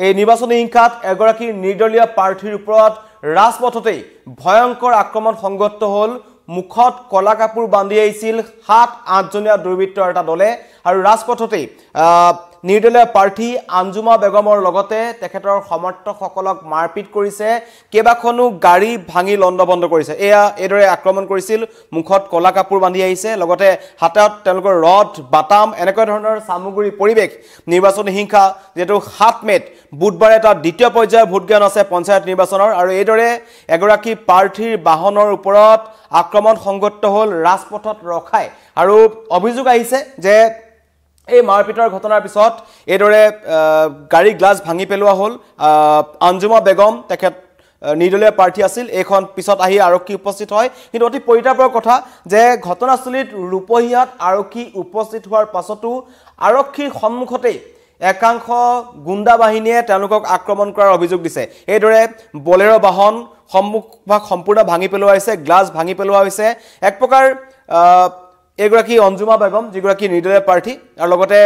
এই নিৰ্বাচনী হিংসাত এগৰাকী নিৰ্দলীয় প্ৰাৰ্থীৰ ওপৰত ৰাজপথতে ভয়ংকৰ আক্ৰমণ সংঘটিত হ'ল মুখত কলা কাপোৰ বান্ধি আহিছিল 7-8 জনীয়া দুৰ্বৃত্তৰ এটা দলে আৰু ৰাজপথতে নিৰ্দলীয় প্ৰাৰ্থী আঞ্জুমা বেগমৰ লগতে তেখেতৰ সমৰ্থকসকলক মাৰপিট কৰিছে কেবাখনো গাড়ী ভাঙি লণ্ডভণ্ড কৰিছে এয়া এদৰে আক্ৰমণ কৰিছিল মুখত কলা কাপোৰ বান্ধি আহিছে লগতে হাতত তেওঁলোকৰ ৰড বাটাম এনেকৈ ধৰণৰ সামগ্ৰী পৰিৱেশ নিৰ্বাচনী হিংসা যেটো 7 মেত বুধবাৰে এটা দ্বিতীয় পৰ্যায়ৰ ভোটগ্ৰহণ আছে পঞ্চায়ত নিৰ্বাচনৰ আৰু এদৰে এগৰাকী প্ৰাৰ্থীৰ বাহনৰ ওপৰত আক্ৰমণ সংঘটিত হ'ল ৰাজপথত ৰখাই আৰু অভিযোগ আহিছে যে এই মাৰপিটৰ ঘটনাৰ পিছত এদৰে গাড়ী গ্লাছ ভাঙি পেলোৱা হ'ল আঞ্জুমা বেগম তেখেত নিৰ্দলীয় প্ৰাৰ্থী আছিল এখন পিছত আহি আৰক্ষী উপস্থিত হয় কিন্তু অতি পৰিতাপৰ কথা যে ঘটনাস্থলীত ৰূপহীয়াত আৰক্ষী উপস্থিত হোৱাৰ পাছতো আৰক্ষীৰ সন্মুখতে একাংশ গুণ্ডা বাহিনীয়ে তেওঁলোকক আক্ৰমণ কৰাৰ অভিযোগ দিছে এইদৰে বলেৰো বাহন সম্মুখভাগ সম্পূৰ্ণ ভাঙি পেলোৱা হৈছে গ্লাছ ভাঙি পেলোৱা হৈছে এক প্ৰকাৰ এগৰাকী অঞ্জুমা বেগম যিগৰাকী নিৰ্দলীয় প্ৰাৰ্থী আৰু লগতে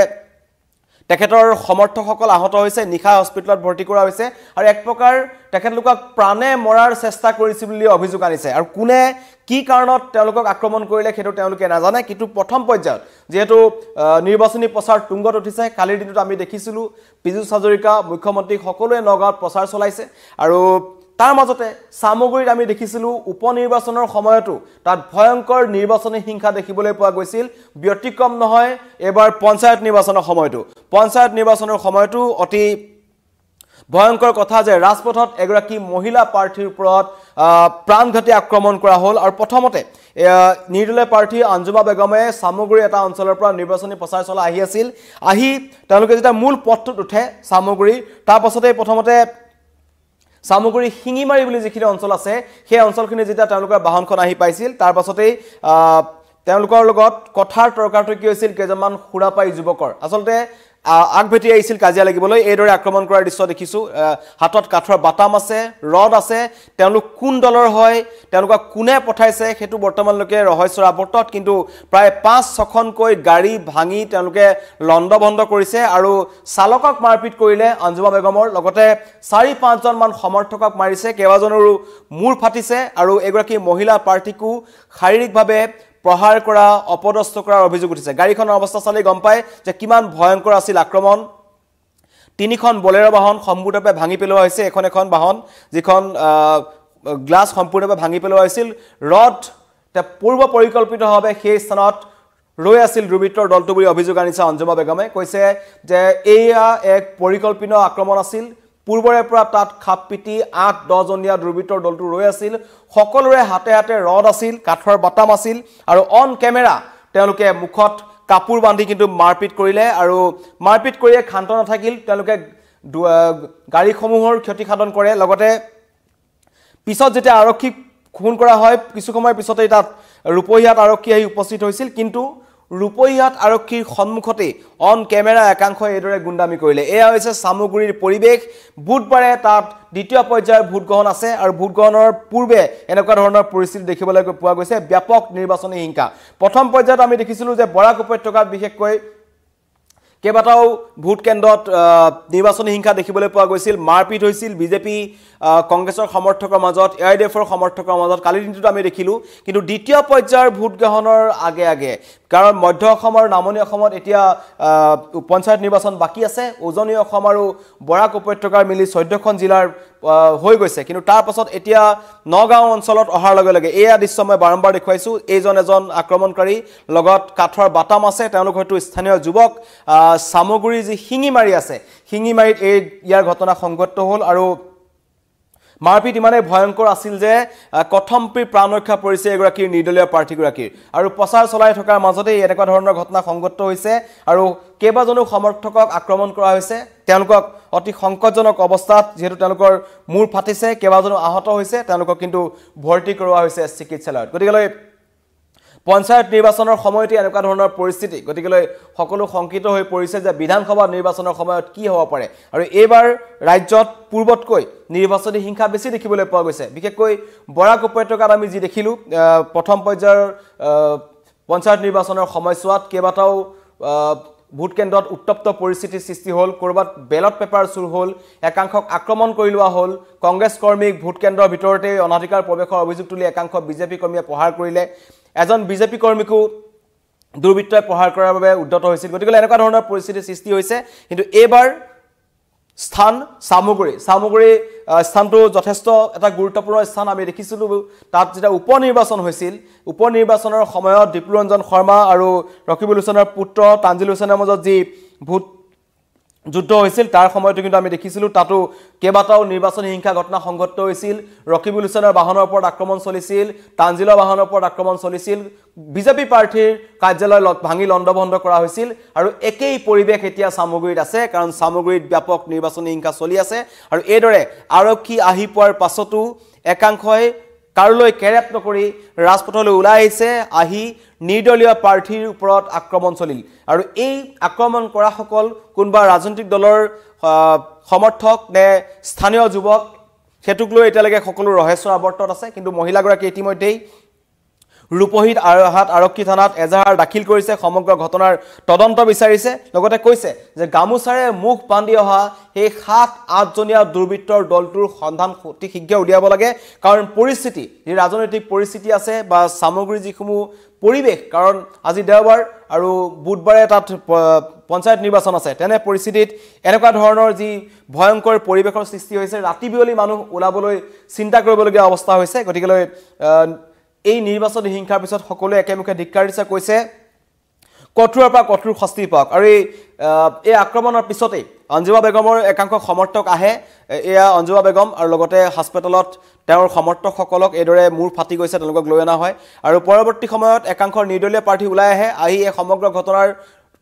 তেখেতৰ সমৰ্থকসকল আহত হৈছে নিখা হস্পিটেলত ভৰ্তি কৰা হৈছে আৰু এক প্ৰকাৰ তেখেতলোকক প্ৰাণে মৰাৰ চেষ্টা কৰিছিল বুলি অভিযোগ আনিছে আৰু কোনে কি কাৰণত তেওঁলোকক আক্ৰমণ কৰিলে সেইটো তেওঁলোকে নাজানে কিন্তু প্ৰথম পৰ্যায়ত যেহেতু নিৰ্বাচনী প্ৰচাৰ তুংগত উঠিছে কালিৰ দিনত আমি দেখিছিলো পীযুষ হাজৰিকা মুখ্যমন্ত্ৰী সকলোৱে নগাঁৱত প্ৰচাৰ চলাইছে আৰু তাৰ মাজতে সামগ্ৰীত আমি দেখিছিলো উপনিৰ্বাচনৰ সময়তো তাত ভয়ংকৰ নিৰ্বাচনী হিংসা দেখিবলৈ পোৱা গৈছিল ব্যতিক্ৰম নহয় এবাৰ পঞ্চায়ত নিৰ্বাচনৰ সময়তো অতি ভয়ংকৰ কথা যে ৰাজপথত এগৰাকী মহিলা প্ৰাৰ্থীৰ ওপৰত প্ৰাণঘাতী আক্ৰমণ কৰা হ'ল আৰু প্ৰথমতে নিৰ্দলীয় প্ৰাৰ্থী আঞ্জুমা বেগমে সামগ্ৰী এটা অঞ্চলৰ পৰা নিৰ্বাচনী প্ৰচাৰ চলাই আহি আছিল আহি তেওঁলোকে যেতিয়া মূল পথটোত উঠে সামগ্ৰী তাৰ পাছতে প্ৰথমতে সামগ্ৰী হিঙিমাৰি বুলি যিখিনি অঞ্চল আছে সেই অঞ্চলখিনি যেতিয়া তেওঁলোকৰ বাহনখন আহি পাইছিল তাৰ পাছতে তেওঁলোকৰ লগত কথাৰ তৰ্কাতৰ্কি হৈছিল কেইজনমান খুৰাপাই যুৱকৰ আচলতে আগভেটি আহিছিল কাজিয়া লাগিবলৈ এইদৰে আক্ৰমণ কৰাৰ দৃশ্য দেখিছো হাতত কাঠৰ বাটাম আছে ৰড আছে তেওঁলোক কোন দলৰ হয় তেওঁলোকক কোনে পঠাইছে হেতু বৰ্তমানলৈকে ৰহস্যৰ আৱৰ্তত কিন্তু প্ৰায় 5-6খনকৈ গাড়ী ভাঙি তেওঁলোকে লণ্ডভণ্ড কৰিছে আৰু চালকক মাৰপিট কৰিলে আঞ্জুমা বেগমৰ লগতে 4-5 জন মান সমৰ্থকক মাৰিছে কেইবাজনৰো মূৰ ফাটিছে আৰু এগৰাকী মহিলা প্ৰাৰ্থীকো শাৰীৰিকভাৱে প্ৰহাৰ কৰা অপদস্থ কৰাৰ অভিযোগ উঠিছে গাড়ীখনৰ অৱস্থা চালে গম পায় যে কিমান ভয়ংকৰ আছিল আক্ৰমণ তিনিখন বলেৰো বাহন সম্পূৰ্ণৰূপে ভাঙি পেলোৱা হৈছে এখন বাহন যিখন গ্লাছ সম্পূৰ্ণৰূপে ভাঙি পেলোৱা হৈছিল ৰড পূৰ্ব পৰিকল্পিতভাৱে সেই স্থানত ৰৈ আছিল দুৰ্বৃত্তৰ দলটো বুলি অভিযোগ আনিছে অঞ্জুমা বেগমে কৈছে যে এয়া এক পৰিকল্পিত আক্ৰমণ আছিল পূৰ্বৰে পৰা তাত খাপপিটি 8-10 জনীয়া দুৰ্বৃত্তৰ দলটো ৰৈ আছিল সকলোৰে হাতে হাতে ৰড আছিল কাঠৰ বাটাম আছিল আৰু অন কেমেৰা তেওঁলোকে মুখত কাপোৰ বান্ধি কিন্তু মাৰপিট কৰিলে আৰু মাৰপিট কৰিয়ে খান্ত নাথাকিল তেওঁলোকে গাড়ীসমূহৰ ক্ষতি সাধন কৰে লগতে পিছত যেতিয়া আৰক্ষী খুন কৰা হয় কিছু সময় পিছতে তাত ৰূপহীয়াত আৰক্ষী আহি উপস্থিত হৈছিল কিন্তু ৰূপহীয়াত আৰক্ষীৰ সন্মুখতে অন কেমেৰা একাংশ এদৰে গুণ্ডামি কৰিলে এয়া হৈছে সামগ্ৰীৰ পৰিৱেশ বুধবাৰে তাত দ্বিতীয় পৰ্যায়ৰ ভোটগ্ৰহণ আছে আৰু ভোটগ্ৰহণৰ পূৰ্বে এনেকুৱা ধৰণৰ পৰিস্থিতি দেখিবলৈ পোৱা গৈছে ব্যাপক নিৰ্বাচনী হিংসা প্ৰথম পৰ্যায়ত আমি দেখিছিলো যে বৰাক উপত্যকাত বিশেষকৈ কেইবাটাও ভোট কেন্দ্ৰত নিৰ্বাচনী হিংসা দেখিবলৈ পোৱা গৈছিল মাৰপিট হৈছিল বিজেপি কংগ্ৰেছৰ সমৰ্থকৰ মাজত এআইডিএফৰ সমৰ্থকৰ মাজত কালিৰ দিনটোত আমি দেখিলো কিন্তু দ্বিতীয় পৰ্যায়ৰ ভোট গ্ৰহণৰ আগে কাৰণ মধ্য অসম আৰু নামনি অসমত এতিয়া পঞ্চায়ত নিৰ্বাচন বাকি আছে উজনি অসম আৰু বৰাক উপত্যকাৰ মিলি 14খন জিলাৰ হৈ গৈছে কিন্তু তাৰ পাছত এতিয়া নগাঁও অঞ্চলত অহাৰ লগে লগে এয়া দৃশ্য মই বাৰম্বাৰ দেখুৱাইছো এজন আক্ৰমণকাৰী লগত কাঠৰ বাটাম আছে তেওঁলোক হয়তো স্থানীয় যুৱক সামগ্ৰী যি হিঙিমাৰি আছে হিঙিমাৰিত ইয়াৰ ঘটনা সংঘটিত হ'ল আৰু মাৰপিট ইমানে ভয়ংকৰ আছিল যে কথম্পি প্ৰাণ ৰক্ষা পৰিছে এগৰাকী নিৰ্দলীয় প্ৰাৰ্থীগৰাকীৰ আৰু প্ৰচাৰ চলাই থকাৰ মাজতে এনেকুৱা ধৰণৰ ঘটনা সংঘটিত হৈছে আৰু কেইবাজনো সমৰ্থকক আক্ৰমণ কৰা হৈছে তেওঁলোকক অতি সংকটজনক অৱস্থাত যেহেতু তেওঁলোকৰ মূৰ ফাটিছে কেইবাজনো আহত হৈছে তেওঁলোকক কিন্তু ভৰ্তি কৰোৱা হৈছে চিকিৎসালয়ত গতিকে পঞ্চায়ত নিৰ্বাচনৰ সময়তে এনেকুৱা ধৰণৰ পৰিস্থিতি গতিকে সকলো সংকিত হৈ পৰিছে যে বিধানসভা নিৰ্বাচনৰ সময়ত কি হ'ব পাৰে আৰু এইবাৰ ৰাজ্যত পূৰ্বতকৈ নিৰ্বাচনী হিংসা বেছি দেখিবলৈ পোৱা গৈছে বিশেষকৈ বৰাক উপত্যকাত আমি যি দেখিলো প্ৰথম পৰ্যায়ৰ পঞ্চায়ত নিৰ্বাচনৰ সময়ছোৱাত কেইবাটাও ভোট কেন্দ্ৰত উত্তপ্ত পৰিস্থিতিৰ সৃষ্টি হ'ল কৰবাত বেলট পেপাৰ চুৰ হ'ল একাংশক আক্ৰমণ কৰি লোৱা হ'ল কংগ্ৰেছ কৰ্মীক ভোট কেন্দ্ৰৰ ভিতৰতে অনাধিকাৰ প্ৰৱেশৰ অভিযোগ তুলি একাংশ বিজেপি কৰ্মীয়ে প্ৰহাৰ কৰিলে এজন বিজেপি কৰ্মীকো দুৰ্বৃত্তই প্ৰহাৰ কৰাৰ বাবে উদ্যত হৈছিল গতিকে এনেকুৱা ধৰণৰ পৰিস্থিতিৰ সৃষ্টি হৈছে কিন্তু এইবাৰ স্থান সামগ্ৰী স্থানটো যথেষ্ট এটা গুৰুত্বপূৰ্ণ স্থান আমি দেখিছিলো তাত যেটা উপনিৰ্বাচন হৈছিল উপনিৰ্বাচনৰ সময়ত দীপৰঞ্জন শৰ্মা আৰু ৰকিবুল হুছেইনৰ পুত্ৰ তানজিল হুছেইনৰ মাজত যি ভোট যুদ্ধ হৈছিল তাৰ সময়টো কিন্তু আমি দেখিছিলো তাতো কেবাটাও নিৰ্বাচনী হিংসা ঘটনা সংঘটিত হৈছিল ৰকিবুল হুছেইনৰ বাহনৰ ওপৰত আক্ৰমণ চলিছিল তানজিলৰ বাহনৰ ওপৰত আক্ৰমণ চলিছিল বিজেপি প্ৰাৰ্থীৰ কাৰ্যালয় ভাঙি লণ্ডভণ্ড কৰা হৈছিল আৰু একেই পৰিবেশ এতিয়া সামগ্ৰীত আছে কাৰণ সামগ্ৰীত ব্যাপক নিৰ্বাচনী হিংসা চলি আছে আৰু এইদৰে আৰক্ষী আহি পোৱাৰ পাছতো একাংশই কাৰলৈ কেৰেপ নকৰি ৰাজপথলৈ ওলাই আহিছে আহি নিৰ্দলীয় প্ৰাৰ্থীৰ ওপৰত আক্ৰমণ চলিল আৰু এই আক্ৰমণ কৰা সকল কোনবা ৰাজনৈতিক দলৰ সমৰ্থক নে স্থানীয় যুৱক হেতুক লৈ এতিয়ালৈকে সকলো ৰহস্য আৱৰ্তত আছে কিন্তু মহিলাগৰাকী ইতিমধ্যেই ৰূপহীত আৰহাট আৰক্ষী থানাত এজাহাৰ দাখিল কৰিছে সমগ্ৰ ঘটনাৰ তদন্ত বিচাৰিছে লগতে কৈছে যে গামুচাৰে মুখ বান্ধি অহা এই ৭-৮ জনীয়া দুৰ্বৃত্তৰ দলটোৰ সন্ধান অতি শীঘ্ৰে উলিয়াব লাগে কাৰণ পৰিস্থিতি যি ৰাজনৈতিক পৰিস্থিতি আছে বা সামগ্ৰী যিসমূহ পৰিবেশ কাৰণ আজি দেওবাৰ আৰু বুধবাৰে তাত পঞ্চায়ত নিৰ্বাচন আছে তেনে পৰিস্থিতিত এনেকুৱা ধৰণৰ যি ভয়ংকৰ পৰিবেশৰ সৃষ্টি হৈছে ৰাতি বিয়লি মানুহ ওলাবলৈ চিন্তা কৰিবলগীয়া অৱস্থা হৈছে গতিকে এই নিৰ্বাচনী হিংসাৰ পিছত সকলোৱে একেমুখে ধিক্কাৰ দিছে কৈছে কঠোৰৰ পৰা কঠোৰ শাস্তি পাওক আৰু এই আক্ৰমণৰ পিছতে অঞ্জুমা বেগমৰ একাংশ সমৰ্থক আহে এয়া অঞ্জুমা বেগম আৰু লগতে হাস্পতালত তেওঁৰ সমৰ্থকসকলক এইদৰে মূৰ ফাটি গৈছে তেওঁলোকক লৈ অনা হয় আৰু পৰৱৰ্তী সময়ত একাংশ নিৰ্দলীয় প্ৰাৰ্থী ওলাই আহে আহি এই সমগ্ৰ ঘটনাৰ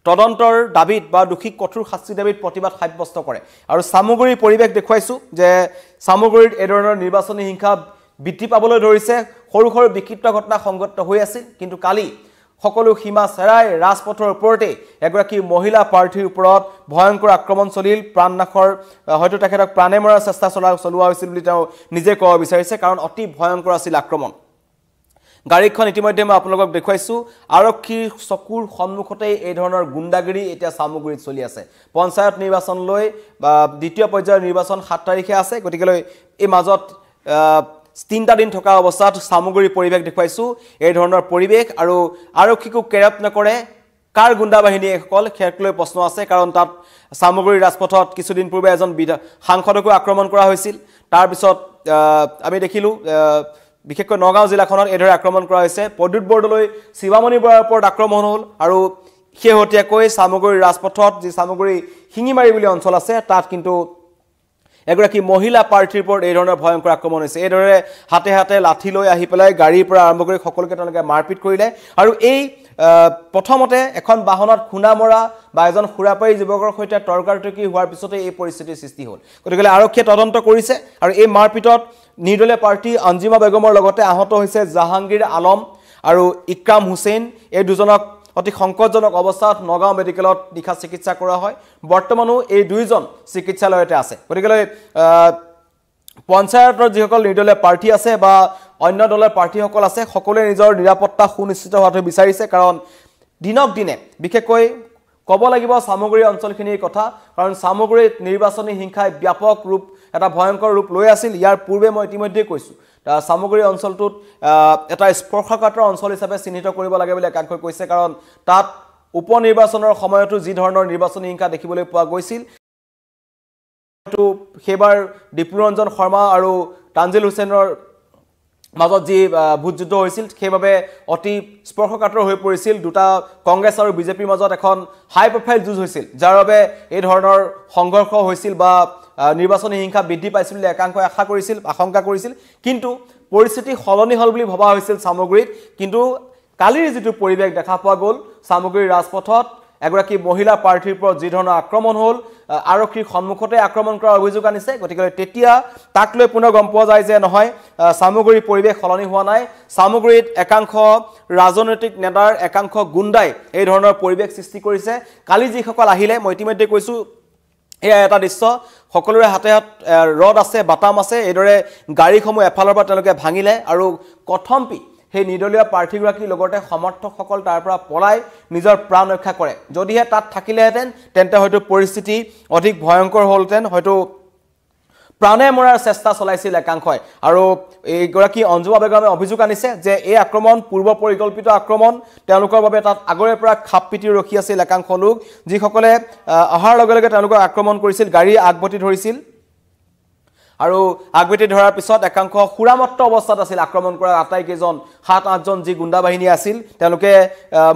তদন্তৰ দাবীত বা দোষীক কঠোৰ শাস্তি দাবীত প্ৰতিবাদ সাব্যস্ত কৰে আৰু সামগ্ৰীৰ পৰিৱেশ দেখুৱাইছো যে সামগ্ৰীৰ এই ধৰণৰ নিৰ্বাচনী হিংসা বৃদ্ধি পাবলৈ ধৰিছে সৰু সৰু বিক্ষিপ্ত ঘটনা সংঘটিত হৈ আছিল কিন্তু কালি সকলো সীমা চেৰাই ৰাজপথৰ ওপৰতে এগৰাকী মহিলা প্ৰাৰ্থীৰ ওপৰত ভয়ংকৰ আক্ৰমণ চলিল প্ৰাণনাশৰ হয়তো তেখেতক প্ৰাণে মৰাৰ চেষ্টা চলোৱা হৈছিল বুলি তেওঁ নিজে ক'ব বিচাৰিছে কাৰণ অতি ভয়ংকৰ আছিল আক্ৰমণ গাড়ীখন ইতিমধ্যে মই আপোনালোকক দেখুৱাইছো আৰক্ষীৰ চকুৰ সন্মুখতে এই ধৰণৰ গুণ্ডাগিৰি এতিয়া সামগ্ৰীত চলি আছে পঞ্চায়ত নিৰ্বাচনলৈ বা দ্বিতীয় পৰ্যায়ৰ নিৰ্বাচন ৭ তাৰিখে আছে গতিকে এই মাজত ৩টা দিন থকা অৱস্থাত সামগ্ৰীৰ পৰিৱেশ দেখুৱাইছো এই ধৰণৰ পৰিৱেশ আৰু আৰক্ষীকো কেৰেপ নকৰে কাৰ গুণ্ডা বাহিনী একল খেৰকলৈ প্ৰশ্ন আছে কাৰণ তাত সামগ্ৰীৰ ৰাজপথত কিছুদিন পূৰ্বে এজন সাংসদকো আক্ৰমণ কৰা হৈছিল তাৰ পিছত আমি দেখিলো বিশেষকৈ নগাঁও জিলাখনত এদৰে আক্ৰমণ কৰা হৈছে পদুত বৰদলৈ শিৱামণি বৰাৰ ওপৰত আক্ৰমণ হ'ল আৰু শেহতীয়াকৈ সামগ্ৰীৰ ৰাজপথত যি সামগ্ৰী শিঙিমাৰি বুলি অঞ্চল আছে তাত কিন্তু এগৰাকী মহিলা প্ৰাৰ্থীৰ ওপৰত এই ধৰণৰ ভয়ংকৰ আক্ৰমণ হৈছে এইদৰে হাতে হাতে লাঠি লৈ আহি পেলাই গাড়ীৰ পৰা আৰম্ভ কৰি সকলোকে তেওঁলোকে মাৰপিট কৰিলে আৰু এই প্ৰথমতে এখন বাহনত খুনা মৰা বা এজন খুৰাপাৰী যুৱকৰ সৈতে তৰ্কাতৰ্কি হোৱাৰ পিছতে এই পৰিস্থিতিৰ সৃষ্টি হ'ল গতিকে আৰক্ষীয়ে তদন্ত কৰিছে আৰু এই মাৰপিটত নিৰ্দলীয় প্ৰাৰ্থী অঞ্জুমা বেগমৰ লগতে আহত হৈছে জাহাংগীৰ আলম আৰু ইক্ৰাম হুছেইন এই দুজনক অতি সংকটজনক অৱস্থাত নগাঁও মেডিকেলত নিশা চিকিৎসা কৰা হয় বৰ্তমানো এই দুইজন চিকিৎসালয়তে আছে গতিকে পঞ্চায়তৰ যিসকল নিৰ্দলীয় প্ৰাৰ্থী আছে বা অন্য দলৰ প্ৰাৰ্থীসকল আছে সকলোৱে নিজৰ নিৰাপত্তা সুনিশ্চিত হোৱাটো বিচাৰিছে কাৰণ দিনক দিনে বিশেষকৈ ক'ব লাগিব সামগ্ৰী অঞ্চলখিনিৰ কথা কাৰণ সামগ্ৰীত নিৰ্বাচনী হিংসাই ব্যাপক ৰূপ এটা ভয়ংকৰ ৰূপ লৈ আছিল ইয়াৰ পূৰ্বে মই ইতিমধ্যে কৈছো সামগ্ৰী অঞ্চলটোত এটা স্পৰ্শকাতৰ অঞ্চল হিচাপে চিহ্নিত কৰিব লাগে বুলি একাংশই কৈছে কাৰণ তাত উপনিৰ্বাচনৰ সময়তো যি ধৰণৰ নিৰ্বাচনী হিংসা দেখিবলৈ পোৱা গৈছিল সেইবাৰ দীপৰঞ্জন শৰ্মা আৰু তানজিল হুছেইনৰ মাজত যি ভোটযুদ্ধ হৈছিল সেইভাবে অতি স্পৰ্শকাতৰ হৈ পৰিছিল দুটা কংগ্ৰেছ আৰু বিজেপিৰ মাজত এখন হাই প্ৰফাইল যুঁজ হৈছিল যাৰ বাবে এই ধৰণৰ সংঘৰ্ষ হৈছিল বা নিৰ্বাচনী হিংসা বৃদ্ধি পাইছিল বুলি একাংশই আশংকা কৰিছিল কিন্তু পৰিস্থিতি সলনি হ'ল বুলি ভবা হৈছিল সামগ্ৰীত কিন্তু কালিৰ যিটো পৰিৱেশ দেখা পোৱা গ'ল সামগ্ৰীৰ ৰাজপথত এগৰাকী মহিলা প্ৰাৰ্থীৰ ওপৰত যি ধৰণৰ আক্ৰমণ হ'ল আৰক্ষীৰ সন্মুখতে আক্ৰমণ কৰাৰ অভিযোগ আনিছে গতিকে তেতিয়া তাক লৈ পুনৰ গম পোৱা যায় যে নহয় সামগ্ৰীৰ পৰিৱেশ সলনি হোৱা নাই সামগ্ৰীত একাংশ ৰাজনৈতিক নেতাৰ একাংশ গুণ্ডাই এই ধৰণৰ পৰিৱেশ সৃষ্টি কৰিছে কালি যিসকল আহিলে মই ইতিমধ্যে কৈছো এয়া এটা দৃশ্য সকলোৰে হাতে হাত ৰড আছে বাটাম আছে এইদৰে গাড়ীসমূহ এফালৰ পৰা তেওঁলোকে ভাঙিলে আৰু কথম্পি সেই নিৰ্দলীয় প্ৰাৰ্থীগৰাকীৰ লগতে সমৰ্থকসকল তাৰ পৰা পলাই নিজৰ প্ৰাণ ৰক্ষা কৰে যদিহে তাত থাকিলেহেঁতেন তেন্তে হয়তো পৰিস্থিতি অধিক ভয়ংকৰ হ'লহেঁতেন হয়তো প্ৰাণে মৰাৰ চেষ্টা চলাইছিল একাংশই আৰু এইগৰাকী অঞ্জুমা বেগমে অভিযোগ আনিছে যে এই আক্ৰমণ পূৰ্ব পৰিকল্পিত আক্ৰমণ তেওঁলোকৰ বাবে তাত আগৰে পৰা খাপ পিটি ৰখি আছিল একাংশ লোক যিসকলে অহাৰ লগে লগে তেওঁলোকক আক্ৰমণ কৰিছিল গাড়ী আগবতি ধৰিছিল আৰু আগবতি ধৰাৰ পিছত একাংশ খুৰামত্ত অৱস্থাত আছিল আক্ৰমণ কৰা আটাইকেইজন ৭-৮জন যি গুণ্ডা বাহিনী আছিল তেওঁলোকে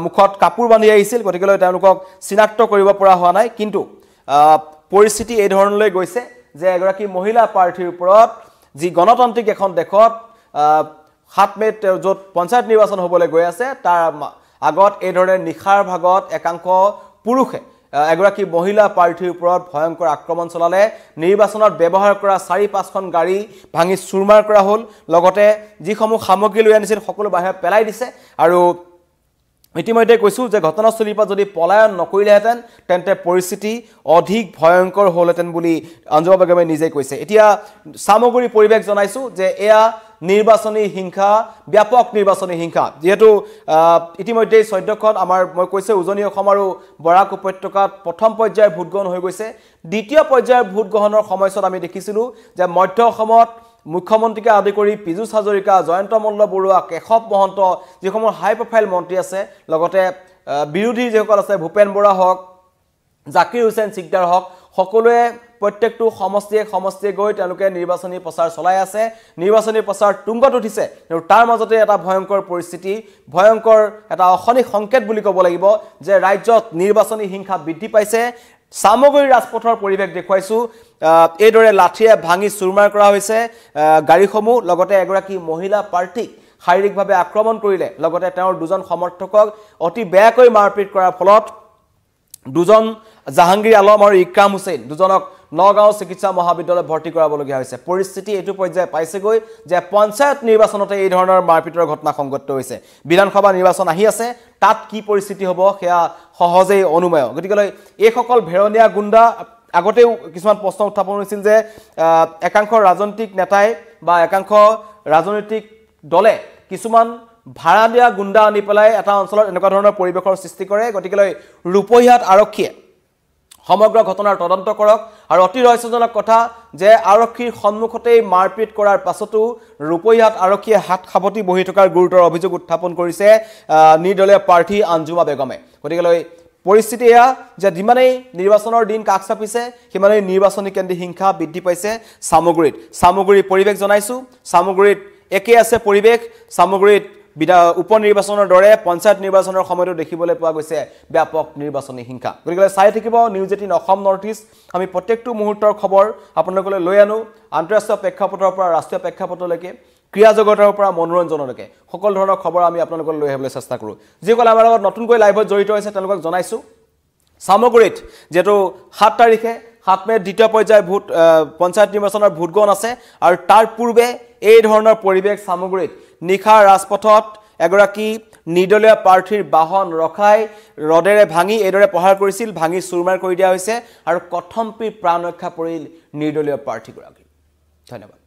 মুখত কাপোৰ বান্ধি আহিছিল গতিকেলৈ তেওঁলোকক চিনাক্ত কৰিব পৰা হোৱা নাই কিন্তু পৰিস্থিতি এই ধৰণলৈ গৈছে যে এগৰাকী মহিলা প্ৰাৰ্থীৰ ওপৰত যি গণতান্ত্ৰিক এখন দেশত ৭ মে'ত য'ত পঞ্চায়ত নিৰ্বাচন হ'বলৈ গৈ আছে তাৰ আগত এই ধৰণে নিশাৰ ভাগত একাংশ পুৰুষে এগৰাকী মহিলা প্ৰাৰ্থীৰ ওপৰত ভয়ংকৰ আক্ৰমণ চলালে নিৰ্বাচনত ব্যৱহাৰ কৰা ৪-৫খন গাড়ী ভাঙি চুৰমাৰ কৰা হ'ল লগতে যিসমূহ সামগ্ৰী লৈ আনিছিল সকলো বাহিৰত পেলাই দিছে আৰু ইতিমধ্যে কৈছো যে ঘটনাস্থলীৰ পৰা যদি পলায়ন নকৰিলেহেঁতেন তেন্তে পৰিস্থিতি অধিক ভয়ংকৰ হ'লহেঁতেন বুলি অঞ্জুমা বেগমে নিজে কৈছে এতিয়া সামগ্ৰী পৰিৱেশ জনাইছো যে এয়া নিৰ্বাচনী হিংসা ব্যাপক নিৰ্বাচনী হিংসা যেহেতু ইতিমধ্যে ১৪খন আমাৰ মই কৈছে উজনি অসম আৰু বৰাক উপত্যকাত প্ৰথম পৰ্যায়ৰ ভোট গ্ৰহণ হৈ গৈছে দ্বিতীয় পৰ্যায়ৰ ভোট গ্ৰহণৰ সময়ছোৱাত আমি দেখিছিলো যে মধ্য অসমত মুখ্যমন্ত্ৰীকে আদি কৰি পীযুষ হাজৰিকা জয়ন্ত মল্ল বৰুৱা কেশৱ মহন্ত যিসমূহ হাই প্ৰফাইল মন্ত্ৰী আছে লগতে বিৰোধী যিসকল আছে ভূপেন বৰা হওক জাকিৰ হুছেইন সিকদাৰ হওক সকলোৱে প্ৰত্যেকটো সমষ্টিয়ে গৈ তেওঁলোকে নিৰ্বাচনী প্ৰচাৰ চলাই আছে নিৰ্বাচনী প্ৰচাৰ তুংগত উঠিছে আৰু তাৰ মাজতে এটা ভয়ংকৰ পৰিস্থিতি ভয়ংকৰ এটা অশনিক সংকেত বুলি ক'ব লাগিব যে ৰাজ্যত নিৰ্বাচনী হিংসা বৃদ্ধি পাইছে সামগ্ৰী ৰাজপথৰ পৰিৱেশ দেখুৱাইছো এইদৰে লাঠিয়ে ভাঙি চুৰমাৰ কৰা হৈছে গাড়ীসমূহ লগতে এগৰাকী মহিলা প্ৰাৰ্থীক শাৰীৰিকভাৱে আক্ৰমণ কৰিলে লগতে তেওঁৰ দুজন সমৰ্থকক অতি বেয়াকৈ মাৰপিট কৰাৰ ফলত দুজন জাহাংগীৰ আলম আৰু ইক্ৰাম হুছেইন দুজনক নগাঁও চিকিৎসা মহাবিদ্যালয়ত ভৰ্তি কৰাবলগীয়া হৈছে পৰিস্থিতি এইটো পৰ্যায়ে পাইছেগৈ যে পঞ্চায়ত নিৰ্বাচনতে এই ধৰণৰ মাৰপিটৰ ঘটনা সংঘটিত হৈছে বিধানসভা নিৰ্বাচন আহি আছে তাত কি পৰিস্থিতি হ'ব সেয়া সহজেই অনুমেয় গতিকে এই সকল ভেৰণীয়া গুণ্ডা আগতেও কিছুমান প্ৰশ্ন উত্থাপন হৈছিল যে একাংশ ৰাজনৈতিক নেতাই বা একাংশ ৰাজনৈতিক দলে কিছুমান ভাড়া দিয়া গুণ্ডা আনি পেলাই এটা অঞ্চলত এনেকুৱা ধৰণৰ পৰিৱেশৰ সৃষ্টি কৰে গতিকে ৰূপহীয়াত আৰক্ষীয়ে সমগ্ৰ ঘটনাৰ তদন্ত কৰক আৰু অতি ৰহস্যজনক কথা যে আৰক্ষীৰ সন্মুখতেই মাৰপিট কৰাৰ পাছতো ৰূপহীয়াত আৰক্ষীয়ে হাত সাৱটি বহি থকাৰ গুৰুতৰ অভিযোগ উত্থাপন কৰিছে নিৰ্দলীয় প্ৰাৰ্থী অঞ্জুমা বেগমে গতিকে পৰিস্থিতি এয়া যে যিমানেই নিৰ্বাচনৰ দিন কাষ চাপিছে সিমানেই নিৰ্বাচনী কেন্দ্ৰিক হিংসা বৃদ্ধি পাইছে সামগ্ৰীৰ পৰিৱেশ জনাইছো সামগ্ৰীত একে আছে পৰিৱেশ সামগ্ৰীত উপ নিৰ্বাচনৰ দৰে পঞ্চায়ত নিৰ্বাচনৰ সময়তো দেখিবলৈ পোৱা গৈছে ব্যাপক নিৰ্বাচনী হিংসা গতিকে চাই থাকিব নিউজ 18 অসম নৰ্থ ইষ্ট আমি প্ৰত্যেকটো মুহূৰ্তৰ খবৰ আপোনালোকলৈ লৈ আনো আন্তঃৰাষ্ট্ৰীয় প্ৰেক্ষাপটৰ পৰা ৰাষ্ট্ৰীয় প্ৰেক্ষাপটলৈকে ক্ৰীড়া জগতৰ পৰা মনোৰঞ্জনলৈকে সকলো ধৰণৰ খবৰ আমি আপোনালোকলৈ লৈ আহিবলৈ চেষ্টা কৰোঁ যিসকল আমাৰ লগত নতুনকৈ লাইভত জড়িত হৈছে তেওঁলোকক জনাইছো সামগ্ৰীত যেটো 7 তাৰিখে 7 মে'ত দ্বিতীয় পৰ্যায়ৰ ভোট পঞ্চায়ত নিৰ্বাচনৰ ভোট গ্ৰহণ আছে আৰু তাৰ পূৰ্বে এই ধৰণৰ পৰিৱেশ সামগ্ৰীত নিখা ৰাজপথত এগৰাকী নিৰ্দলীয় প্ৰাৰ্থীৰ বাহন ৰখাই ৰডেৰে ভাঙি এইদৰে প্ৰহাৰ কৰিছিল ভাঙি চুৰমাৰ কৰি দিয়া হৈছে আৰু কথম্পি প্ৰাণ ৰক্ষা পৰিল নিৰ্দলীয় প্ৰাৰ্থীগৰাকী ধন্যবাদ